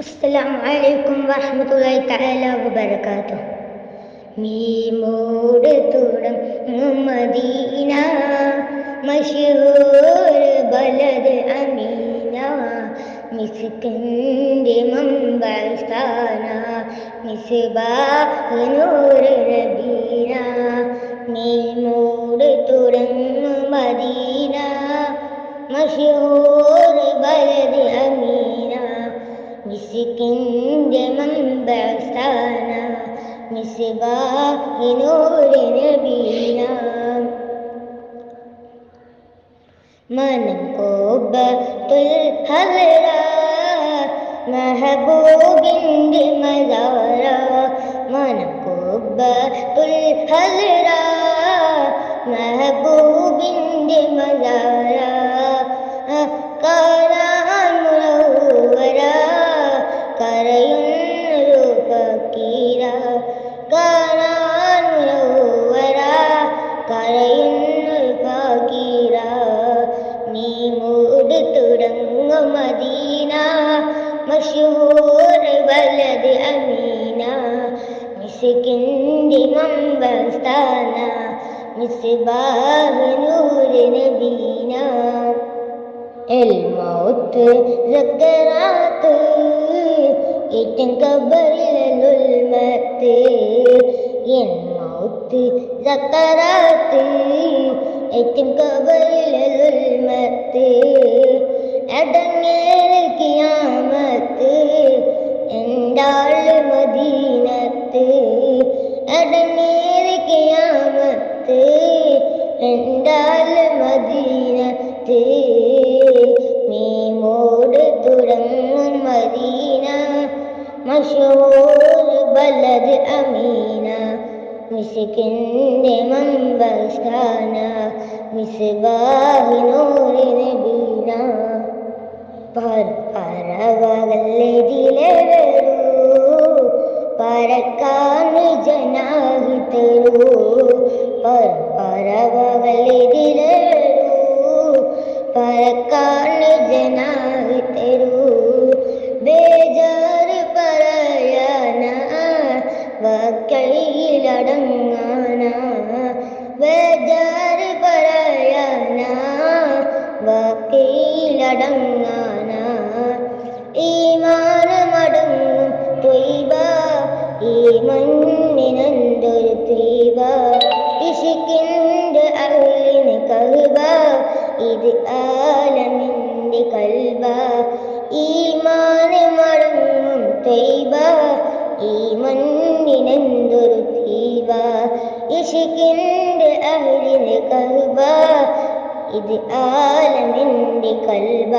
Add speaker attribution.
Speaker 1: अस्सलामु अलैकुम वरहमतुल्लाहि तआला वबरकातुह। मीमोड തുടങ്ങും മദീന മശഹൂർ ബലദ് അമീന മിസ്കിന്റെ മമ്പസ്ഥാന മിസ്ബാഹ് നൂർ നബീന മീമോട് തുടങ്ങും മദീന മശഹൂർ ബലദ് അമീന മിസ്കിന്റെ മമ്പസ്ഥാന മിസ്ബാഹ് നൂർ നബീന മനംകോബത്തുൽ ഹവറ മെഹബൂബിന്റെ മസാറ മനംകോബത്തുൽ ഹവറ മെഹബൂബിന്റെ മസാറ കാണാൻ മുനവ്വറ കരയുന്നൊരു ഫക്കീര കാണാൻ മുനവ്വറ കരയുന്നൊരു ഫക്കീര മീമോട് തുടങ്ങും മദീന മശഹൂർ ബലദ് അമീന മിസ്കിന്റെ മമ്പസ്ഥാന മിസ്ബാഹ് നൂർ നബീന എൽ മൗത്ത് സക്കറാത്ത് ഏറ്റം ഖബറിലുൽ മത്ത് എൽ മൗത്ത് സക്കറാത്ത് ഏറ്റം ഖബറിലുൽ മത്ത് അടങ്ങേൽ ഖിയാമത്ത് എന്താള് മദീനത്ത് അടങ്ങേൽ ഖിയാമത്ത് എന്താള് മദീനത്ത് മീമോട് തുടങ്ങും മദീന മശഹൂർ ബലദ് അമീന മിസ്കിന്റെ മമ്പസ്ഥാന മിസ്ബാഹ് നൂർ നബീന പറവകളിലെ വരൂ പറക്കാൻ ജനാഹ് തരൂ പറവകളിലെ വരൂ പറക്കാൻ ജനാഹ് തരൂ ബേജാർ പറയാന വക്കയിലടങ്ങാന ബേജാർ പറയാന വക്കയിലടങ്ങാന ഈമാൻ മടങ്ങും ത്വയ്ബ ഈ മണ്ണിനെന്തൊരു ത്വയ്ബ ഇശ്കിന്റെ അഹ്ലിന് കഅബ ഇത് ആലമിന്റെ കൽബ ഈമാൻ മടങ്ങും ത്വയ്ബ ഈ മണ്ണിനെന്തൊരു ത്വയ്ബ ഇശ്കിന്റെ അഹ്ലിന് കഅബ ഇത് ആലമിന്റെ കൽബ